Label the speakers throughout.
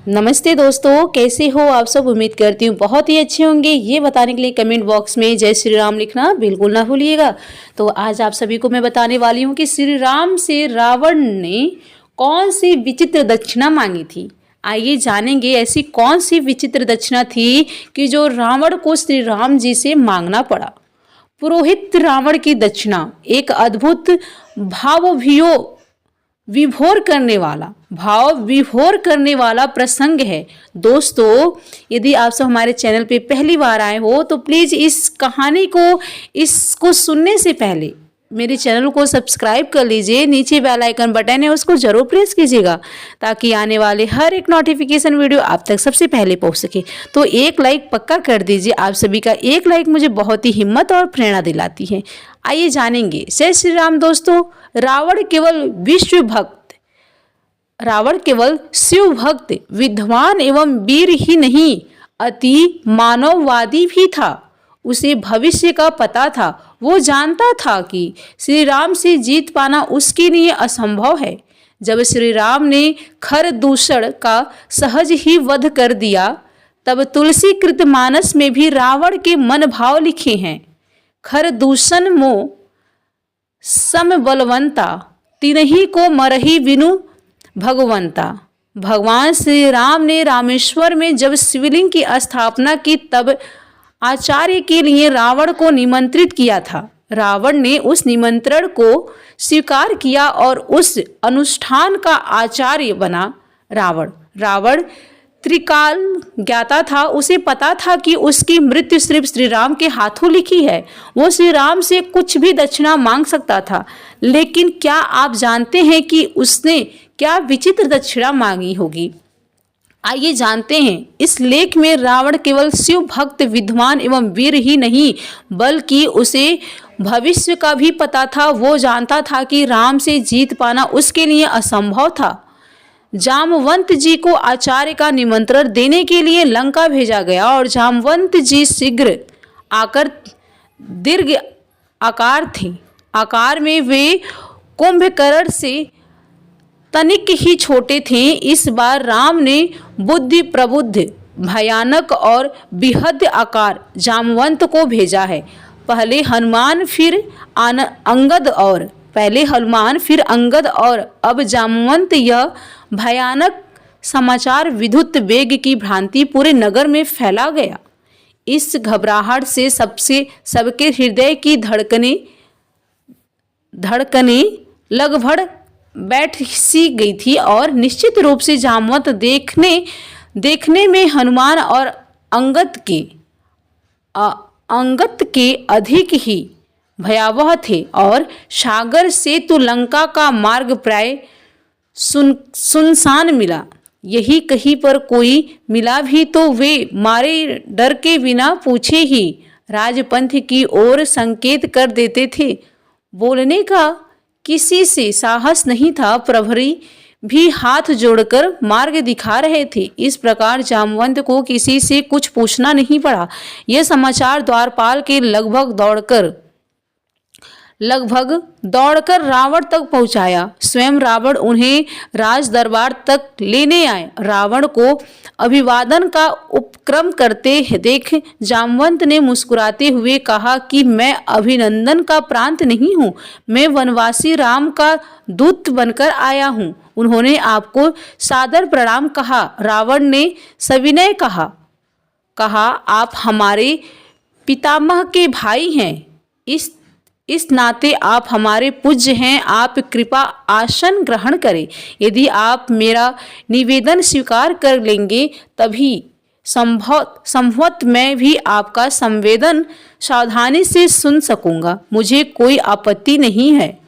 Speaker 1: नमस्ते दोस्तों, कैसे हो आप सब। उम्मीद करती हूँ बहुत ही अच्छे होंगे। ये बताने के लिए कमेंट बॉक्स में जय श्री राम लिखना बिल्कुल ना भूलिएगा। तो आज आप सभी को मैं बताने वाली हूँ कि श्री राम से रावण ने कौन सी विचित्र दक्षिणा मांगी थी। आइए जानेंगे ऐसी कौन सी विचित्र दक्षिणा थी कि जो रावण को श्री राम जी से मांगना पड़ा। पुरोहित रावण की दक्षिणा एक अद्भुत भाव विभोर करने वाला प्रसंग है। दोस्तों, यदि आप सब हमारे चैनल पे पहली बार आए हो तो प्लीज़ इस कहानी को इसको सुनने से पहले मेरे चैनल को सब्सक्राइब कर लीजिए। नीचे बेल आइकन बटन है, उसको जरूर प्रेस कीजिएगा ताकि आने वाले हर एक नोटिफिकेशन वीडियो आप तक सबसे पहले पहुंच सके। तो एक लाइक पक्का कर दीजिए। आप सभी का एक लाइक मुझे बहुत ही हिम्मत और प्रेरणा दिलाती है। आइए जानेंगे। जय श्री राम। दोस्तों, रावण केवल शिव भक्त विद्वान एवं वीर ही नहीं, अति मानववादी भी था। उसे भविष्य का पता था। वो जानता था कि श्री राम से जीत पाना उसके लिए असंभव है। जब श्री राम ने खरदूषण का सहज ही वध कर दिया, तब तुलसीकृत मानस में भी रावण के मन भाव लिखे हैं। खरदूषण मोह सम बलवंता, तिन्ही को मरही बिनु भगवंता। भगवान श्री राम ने रामेश्वर में जब शिवलिंग की स्थापना की, तब आचार्य के लिए रावण को निमंत्रित किया था। रावण ने उस निमंत्रण को स्वीकार किया और उस अनुष्ठान का आचार्य बना। रावण त्रिकाल ज्ञाता था। उसे पता था कि उसकी मृत्यु सिर्फ श्री राम के हाथों लिखी है। वो श्री राम से कुछ भी दक्षिणा मांग सकता था, लेकिन क्या आप जानते हैं कि उसने क्या विचित्र दक्षिणा मांगी होगी। आइए जानते हैं। इस लेख में रावण केवल शिव भक्त विद्वान एवं वीर ही नहीं, बल्कि उसे भविष्य का भी पता था। वो जानता था कि राम से जीत पाना उसके लिए असंभव था। जामवंत जी को आचार्य का निमंत्रण देने के लिए लंका भेजा गया और जामवंत जी शीघ्र आकर दीर्घ आकार थे। आकार में वे कुंभकर्ण से तनिक ही छोटे थे। इस बार राम ने बुद्धि प्रबुद्ध, भयानक और बिहद आकार जामवंत को भेजा है। पहले हनुमान फिर अंगद और अब जामवंत। यह भयानक समाचार विद्युत वेग की भांति पूरे नगर में फैला गया। इस घबराहट से सबके हृदय की धड़कनें लगभग बैठ सी गई थी और निश्चित रूप से जामवंत देखने में हनुमान और अंगद के अधिक ही भयावह थे और सागर सेतु लंका का मार्ग प्राय सुनसान मिला। यही कहीं पर कोई मिला भी तो वे मारे डर के बिना पूछे ही राजपंथ की ओर संकेत कर देते थे। बोलने का किसी से साहस नहीं था। प्रहरी भी हाथ जोड़कर मार्ग दिखा रहे थे। इस प्रकार जामवंत को किसी से कुछ पूछना नहीं पड़ा। यह समाचार द्वारपाल के लगभग दौड़कर रावण तक पहुंचाया। स्वयं रावण उन्हें राज दरबार तक लेने आए। रावण को अभिवादन का उपक्रम करते देख जामवंत ने मुस्कुराते हुए कहा कि मैं अभिनंदन का प्रांत नहीं हूँ, मैं वनवासी राम का दूत बनकर आया हूँ। उन्होंने आपको सादर प्रणाम कहा। रावण ने सविनय कहा आप हमारे पितामह के भाई हैं। इस नाते आप हमारे पूज्य हैं। आप कृपा आसन ग्रहण करें। यदि आप मेरा निवेदन स्वीकार कर लेंगे तभी संभवत मैं भी आपका संवेदन सावधानी से सुन सकूंगा। मुझे कोई आपत्ति नहीं है।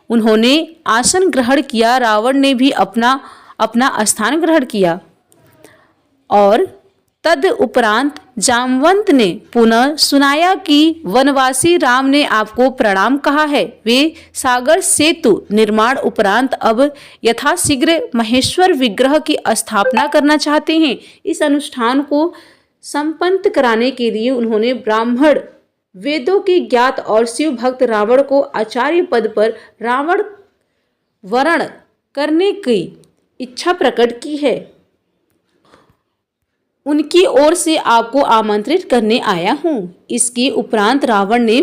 Speaker 1: उन्होंने आसन ग्रहण किया। रावण ने भी अपना स्थान ग्रहण किया और तद उपरांत जामवंत ने पुनः सुनाया कि वनवासी राम ने आपको प्रणाम कहा है। वे सागर सेतु निर्माण उपरांत अब यथाशीघ्र महेश्वर विग्रह की स्थापना करना चाहते हैं। इस अनुष्ठान को संपन्न कराने के लिए उन्होंने ब्राह्मण, वेदों के ज्ञात और शिव भक्त रावण को आचार्य पद पर रावण वरण करने की इच्छा प्रकट की है। उनकी ओर से आपको आमंत्रित करने आया हूँ। इसके उपरांत रावण ने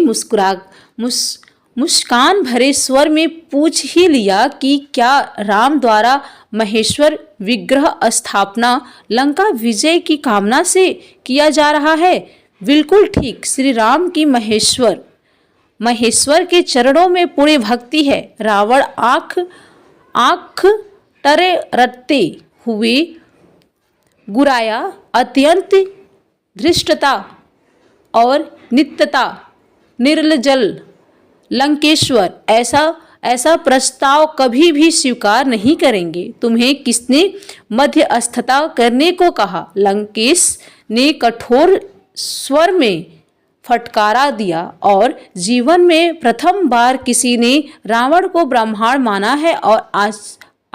Speaker 1: मुस्कान भरे स्वर में पूछ ही लिया कि क्या राम द्वारा महेश्वर विग्रह स्थापना लंका विजय की कामना से किया जा रहा है? बिल्कुल ठीक। श्री राम की महेश्वर के चरणों में पूरी भक्ति है। रावण आँख टरे रटते हुए गुराया, अत्यंत धृष्टता और नित्यता निर्लजल लंकेश्वर ऐसा प्रस्ताव कभी भी स्वीकार नहीं करेंगे। तुम्हें किसने मध्यस्थता करने को कहा? लंकेश ने कठोर स्वर में फटकारा दिया। और जीवन में प्रथम बार किसी ने रावण को ब्रह्मांड माना है और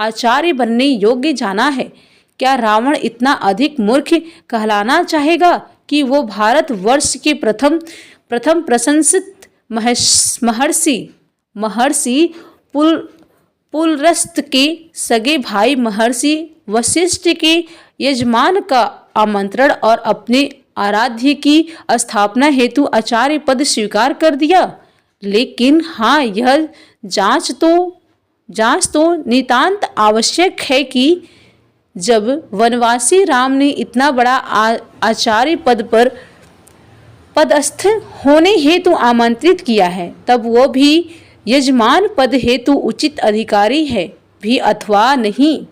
Speaker 1: आचार्य बनने योग्य जाना है। क्या रावण इतना अधिक मूर्ख कहलाना चाहेगा कि वो भारतवर्ष के प्रथम प्रशंसित महर्षि पुलरस्त के सगे भाई महर्षि वशिष्ठ के यजमान का आमंत्रण और अपने आराध्य की स्थापना हेतु आचार्य पद स्वीकार कर दिया? लेकिन हाँ, यह जांच तो नितांत आवश्यक है कि जब वनवासी राम ने इतना बड़ा आचार्य पद पर पदस्थ होने हेतु आमंत्रित किया है, तब वो भी यजमान पद हेतु उचित अधिकारी है भी अथवा नहीं।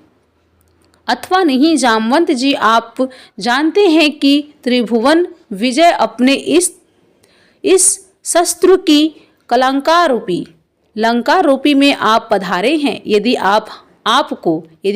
Speaker 1: जामवंत जी, आप जानते हैं कि त्रिभुवन विजय अपने इस शस्त्र की लंका रूपी में आप पधारे हैं। यदि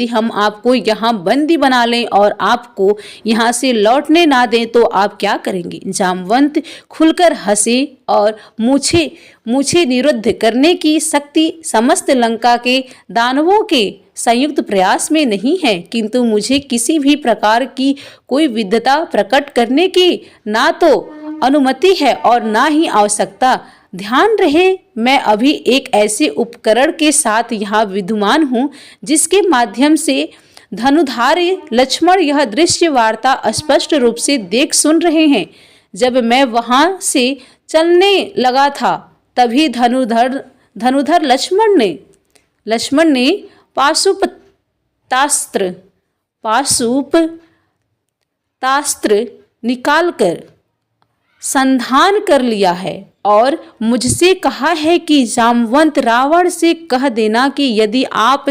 Speaker 1: हम आपको यहाँ बंदी बना लें और आपको यहाँ से लौटने ना दें तो आप क्या करेंगे? जामवंत खुलकर हंसे और मुझे निरुद्ध करने की शक्ति समस्त लंका के दानवों के संयुक्त प्रयास में नहीं है, किंतु मुझे किसी भी प्रकार की कोई विद्वता प्रकट करने की ना तो अनुमति है और ना ही आवश्यकता। ध्यान रहे, मैं अभी एक ऐसे उपकरण के साथ यहाँ विद्यमान हूँ जिसके माध्यम से धनुधारी लक्ष्मण यह दृश्य वार्ता स्पष्ट रूप से देख सुन रहे हैं। जब मैं वहाँ से चलने लगा था तभी धनुधर लक्ष्मण ने पाशुपतास्त्र निकालकर संधान कर लिया है और मुझसे कहा है कि जामवंत रावण से कह देना कि यदि आप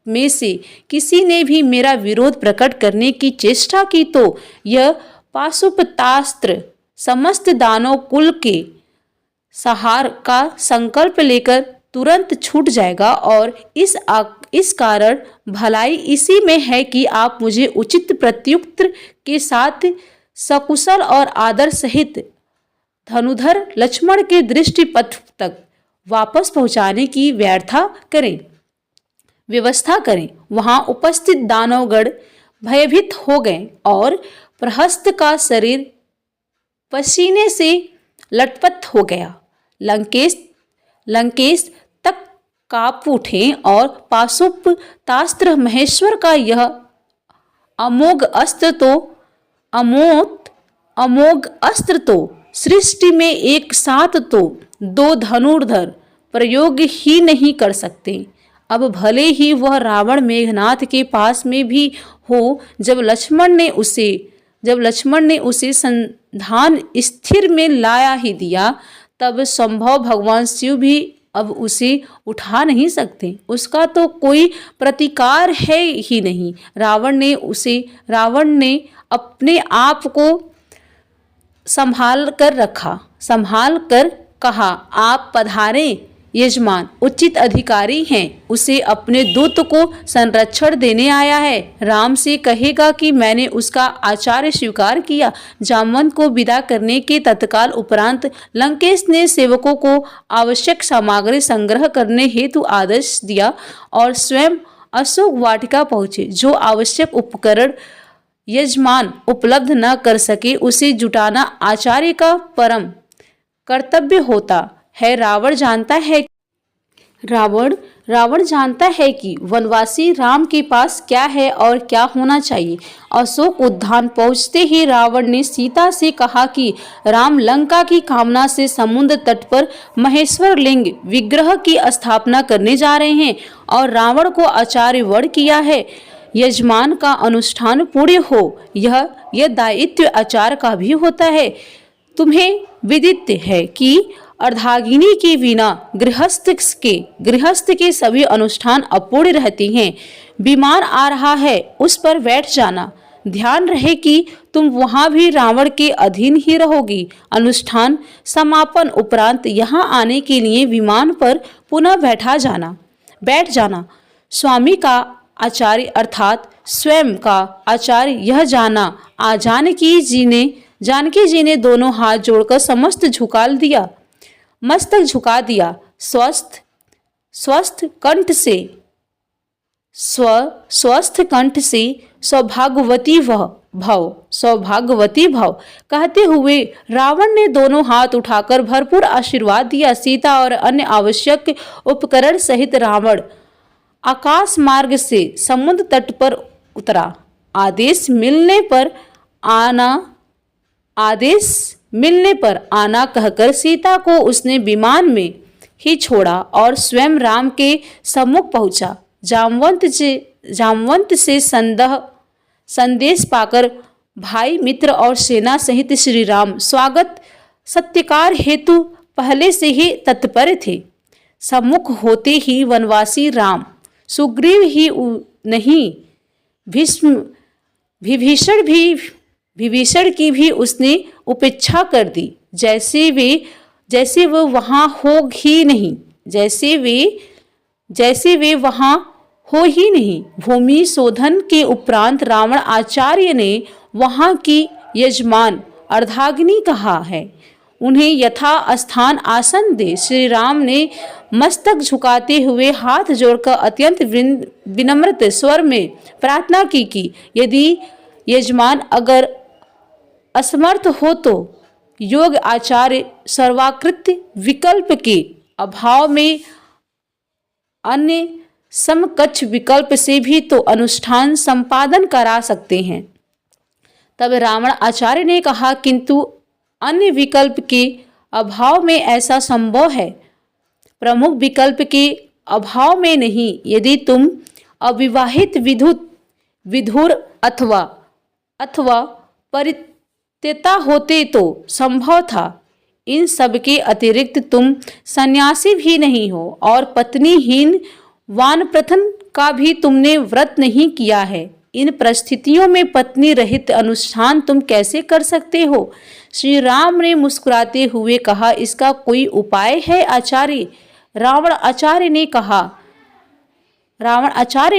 Speaker 1: में से किसी ने भी मेरा विरोध प्रकट करने की चेष्टा की तो यह पाशुपतास्त्र समस्त दानव कुल के संहार का संकल्प लेकर तुरंत छूट जाएगा। और इस कारण भलाई इसी में है कि आप मुझे उचित प्रत्युत्तर के साथ सकुशल और आदर सहित धनुधर लक्ष्मण के दृष्टि पथ तक वापस पहुंचाने की व्यवस्था करें। वहां उपस्थित दानवगण भयभीत हो गए और प्रहस्त का शरीर पसीने से लटपट हो गया। लंकेश तक कांप उठे और पाशुपतास्त्र महेश्वर का यह अमोघ अस्त्र तो सृष्टि में एक साथ तो दो धनुर्धर प्रयोग ही नहीं कर सकते। अब भले ही वह रावण मेघनाथ के पास में भी हो, जब लक्ष्मण ने उसे संधान स्थिर में लाया ही दिया, तब संभव भगवान शिव भी अब उसे उठा नहीं सकते। उसका तो कोई प्रतिकार है ही नहीं। रावण ने अपने आप को संभाल कर कहा, आप पधारें यजमान, उचित अधिकारी हैं। उसे अपने दूत को संरक्षण देने आया है। राम से कहेगा कि मैंने उसका आचार्य स्वीकार किया। जामवंत को विदा करने के तत्काल उपरांत लंकेश ने सेवकों को आवश्यक सामग्री संग्रह करने हेतु आदेश दिया और स्वयं अशोक वाटिका पहुंचे। जो आवश्यक उपकरण यजमान उपलब्ध न कर सके उसे जुटाना आचार्य का परम कर्तव्य होता है। रावण रावण जानता है कि वनवासी राम के पास क्या है और क्या होना चाहिए। अशोक उद्यान पहुंचते ही रावण ने सीता से कहा कि राम लंका की कामना से समुद्र तट पर महेश्वर लिंग विग्रह की स्थापना करने जा रहे हैं और रावण को आचार्य वर्ण किया है। यजमान का अनुष्ठान पूर्ण हो, यह दायित्व आचार्य का भी होता है। तुम्हें विदित है कि अर्धांगिनी के बिना गृहस्थ के सभी अनुष्ठान अपूर्ण रहते हैं। विमान आ रहा है, उस पर बैठ जाना। ध्यान रहे कि तुम वहां भी रावण के अधीन ही रहोगी। अनुष्ठान समापन उपरांत यहाँ आने के लिए विमान पर पुनः बैठ जाना। स्वामी का आचार्य अर्थात स्वयं का आचार्य यह जाना। जानकी जी ने दोनों हाथ जोड़कर मस्तक झुका दिया। स्वस्थ कंठ से सौभाग्यवती भव कहते हुए रावण ने दोनों हाथ उठाकर भरपूर आशीर्वाद दिया। सीता और अन्य आवश्यक उपकरण सहित रावण आकाश मार्ग से समुद्र तट पर उतरा। आदेश मिलने पर आना कहकर सीता को उसने विमान में ही छोड़ा और स्वयं राम के सम्मुख पहुंचा। जामवंत से संदेश पाकर भाई मित्र और सेना सहित श्री राम स्वागत सत्कार हेतु पहले से ही तत्पर थे। सम्मुख होते ही वनवासी राम सुग्रीव ही नहीं विभीषण की भी उसने उपेक्षा कर दी, जैसे वे वहां हो ही नहीं। भूमि शोधन के उपरांत रावण आचार्य ने वहां की यजमान अर्धांगिनी कहा है, उन्हें यथा स्थान आसन दे। श्री राम ने मस्तक झुकाते हुए हाथ जोड़कर अत्यंत विनम्र स्वर में प्रार्थना की कि यदि यजमान अगर असमर्थ हो तो योग आचार्य सर्वाकृत विकल्प के अभाव में अन्य समकक्ष विकल्प से भी तो अनुष्ठान संपादन करा सकते हैं। तब रावण आचार्य ने कहा, किंतु अन्य विकल्प के अभाव में ऐसा संभव है, प्रमुख विकल्प के अभाव में नहीं। यदि तुम अविवाहित विधुर अथवा परित्यक्ता होते तो संभव था। इन सब के अतिरिक्त तुम सन्यासी भी नहीं हो और पत्नीहीन वानप्रस्थन का भी तुमने व्रत नहीं किया है। इन परिस्थितियों में पत्नी रहित अनुष्ठान तुम कैसे कर सकते हो? श्री राम ने मुस्कुराते हुए कहा, इसका कोई उपाय है आचार्य? रावण आचार्य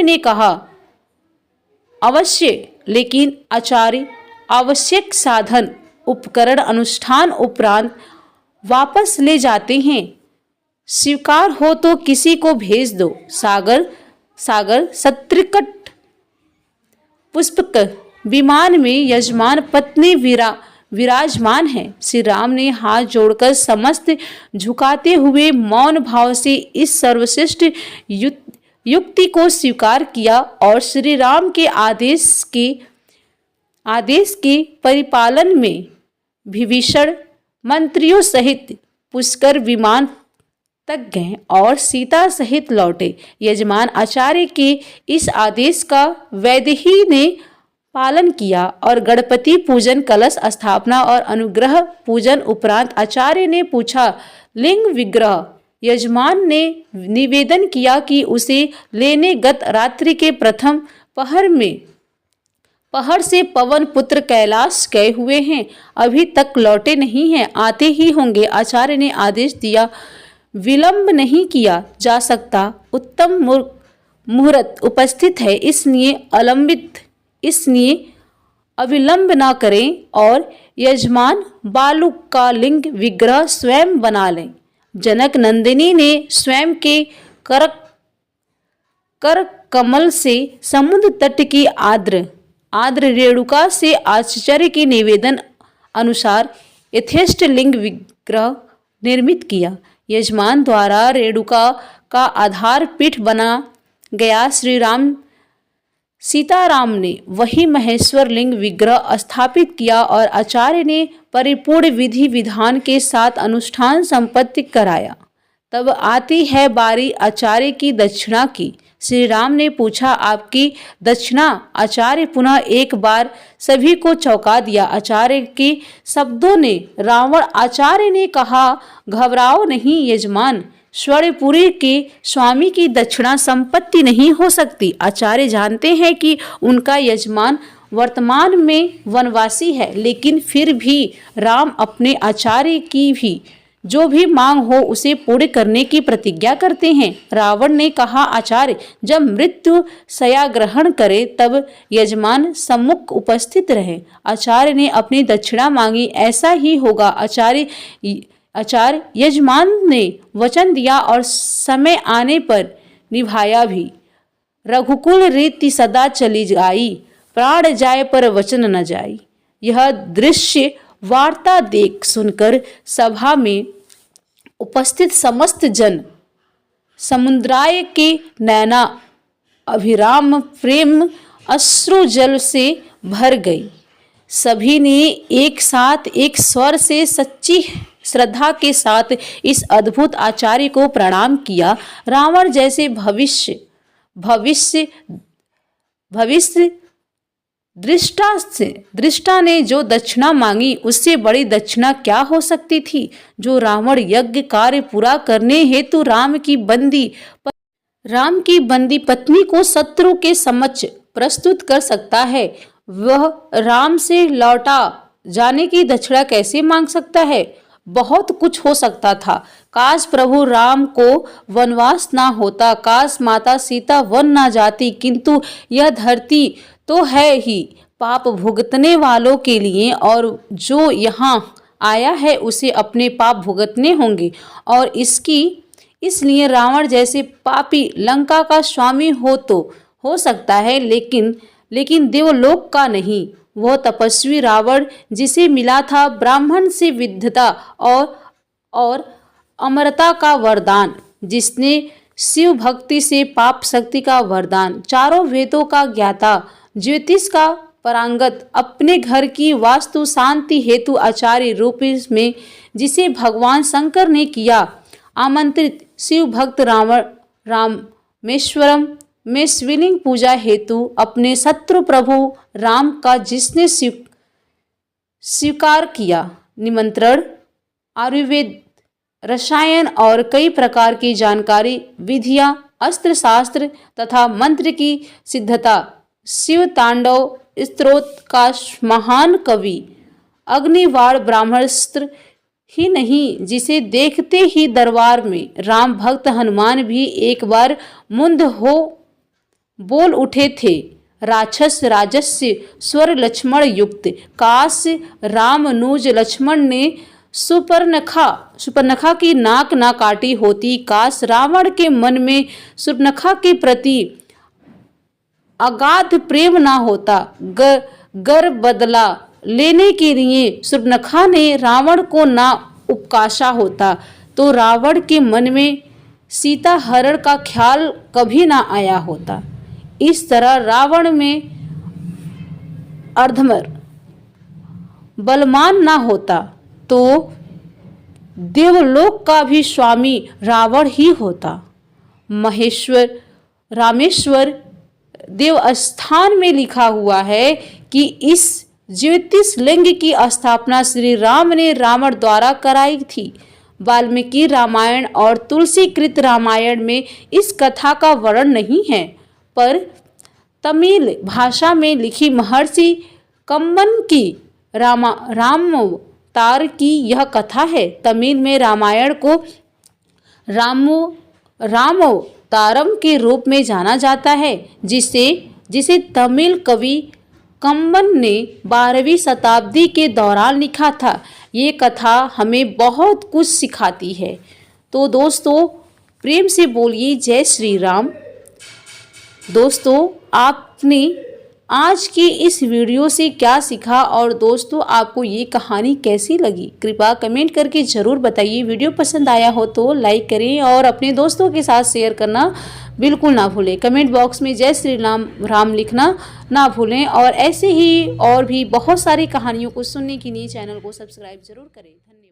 Speaker 1: ने कहा, अवश्य, लेकिन आचार्य आवश्यक साधन उपकरण अनुष्ठान उपरांत वापस ले जाते हैं। स्वीकार हो तो किसी को भेज दो। सागर सत्रिकट पुष्पक विमान में यजमान पत्नी विराजमान है। श्री राम ने हाथ जोड़कर समस्त झुकाते हुए मौन भाव से इस सर्वश्रेष्ठ युक्ति को स्वीकार किया और श्री राम के आदेश के परिपालन में विभीषण मंत्रियों सहित पुष्कर विमान तक गए और सीता सहित लौटे। यजमान आचार्य के इस आदेश का वैदेही ने पालन किया और गणपति पूजन, कलश स्थापना और अनुग्रह पूजन उपरांत आचार्य ने पूछा, लिंग विग्रह? यजमान ने निवेदन किया कि उसे लेने गत रात्रि के प्रथम पहर से पवन पुत्र कैलाश गए हुए हैं, अभी तक लौटे नहीं हैं, आते ही होंगे। आचार्य ने आदेश दिया, विलंब नहीं किया जा सकता, उत्तम मुहूर्त उपस्थित है, इसलिए अविलंब न करें और यजमान बालू का लिंग विग्रह स्वयं बना लें। जनक नंदिनी ने स्वयं के कर कमल से समुद्र तट की आर्द्र रेणुका से आचार्य के निवेदन अनुसार यथेष्ट लिंग विग्रह निर्मित किया। यजमान द्वारा रेणुका का आधार पीठ बना गया। श्री राम सीताराम ने वही महेश्वर लिंग विग्रह स्थापित किया और आचार्य ने परिपूर्ण विधि विधान के साथ अनुष्ठान संपत्ति कराया। तब आती है बारी आचार्य की दक्षिणा की। श्री राम ने पूछा, आपकी दक्षिणा? आचार्य पुनः एक बार सभी को चौंका दिया। आचार्य के शब्दों ने रावण आचार्य ने कहा, घबराओ नहीं यजमान, स्वर्णपुरी के स्वामी की दक्षिणा संपत्ति नहीं हो सकती। आचार्य जानते हैं कि उनका यजमान वर्तमान में वनवासी है, लेकिन फिर भी राम अपने आचार्य की भी जो भी मांग हो उसे पूर्ण करने की प्रतिज्ञा करते हैं। रावण ने कहा, आचार्य जब मृत्यु शय्या ग्रहण करे तब यजमान सम्मुख उपस्थित रहे। आचार्य ने अपनी दक्षिणा मांगी। ऐसा ही होगा। आचार्य यजमान ने वचन दिया और समय आने पर निभाया भी। रघुकुल रीति सदा चली आई, प्राण जाए पर वचन न जाई। यह दृश्य वार्ता देख सुनकर सभा में उपस्थित समस्त जन समुद्राय के नैना अभिराम प्रेम अश्रु जल से भर गई। सभी ने एक साथ एक स्वर से सच्ची श्रद्धा के साथ इस अद्भुत आचार्य को प्रणाम किया। रावण जैसे भविष्य दृष्टा ने जो दक्षिणा मांगी उससे बड़ी दक्षिणा क्या हो सकती थी। जो रावण यज्ञ कार्य पूरा करने हेतु राम की बंदी पत्नी को शत्रु के समक्ष प्रस्तुत कर सकता है, वह राम से लौटा जाने की दक्षिणा कैसे मांग सकता है। बहुत कुछ हो सकता था। काश प्रभु राम को वनवास ना होता, काश माता सीता वन ना जाती, किंतु यह धरती तो है ही पाप भुगतने वालों के लिए, और जो यहाँ आया है उसे अपने पाप भुगतने होंगे। और इसलिए रावण जैसे पापी लंका का स्वामी हो सकता है, लेकिन देवलोक का नहीं। वह तपस्वी रावण जिसे मिला था ब्राह्मण से विद्वता और अमरता का वरदान, जिसने शिव भक्ति से पाप शक्ति का वरदान, चारों वेदों का ज्ञाता, ज्योतिष का पारंगत, अपने घर की वास्तु शांति हेतु आचार्य रूप में जिसे भगवान शंकर ने किया आमंत्रित, शिव भक्त रामेश्वरम में शिवलिंग पूजा हेतु अपने शत्रु प्रभु राम का जिसने स्वीकार किया निमंत्रण, आयुर्वेद, रसायन और कई प्रकार की जानकारी, विधियां, अस्त्र शस्त्र तथा मंत्र की सिद्धता, शिव तांडव स्तोत्र का महान कवि, अग्निवाण ब्रह्मास्त्र ही नहीं जिसे देखते ही दरबार में राम भक्त हनुमान भी एक बार मुंद हो बोल उठे थे। राक्षस राजस्य स्वर लक्ष्मण युक्त, काश रामानुज लक्ष्मण ने सुपर्णखा की नाक ना काटी होती। काश रावण के मन में सुपर्णखा के प्रति अगाध प्रेम ना होता। गर बदला लेने के लिए सुपर्णखा ने रावण को ना उपकाशा होता तो रावण के मन में सीता हरण का ख्याल कभी ना आया होता। इस तरह रावण में अर्धमर बलवान ना होता तो देवलोक का भी स्वामी रावण ही होता। रामेश्वर देवस्थान में लिखा हुआ है कि इस ज्योतिष लिंग की स्थापना श्री राम ने रावण द्वारा कराई थी। वाल्मीकि रामायण और तुलसीकृत रामायण में इस कथा का वर्णन नहीं है, पर तमिल भाषा में लिखी महर्षि कम्बन की रामावतार की यह कथा है। तमिल में रामायण को रामावतारम के रूप में जाना जाता है, जिसे तमिल कवि कम्बन ने 12वीं शताब्दी के दौरान लिखा था। ये कथा हमें बहुत कुछ सिखाती है। तो दोस्तों, प्रेम से बोलिए जय श्री राम। दोस्तों, आपने आज की इस वीडियो से क्या सीखा और दोस्तों आपको ये कहानी कैसी लगी कृपया कमेंट करके ज़रूर बताइए। वीडियो पसंद आया हो तो लाइक करें और अपने दोस्तों के साथ शेयर करना बिल्कुल ना भूलें। कमेंट बॉक्स में जय श्री राम लिखना ना भूलें और ऐसे ही और भी बहुत सारी कहानियों को सुनने के लिए चैनल को सब्सक्राइब जरूर करें। धन्यवाद।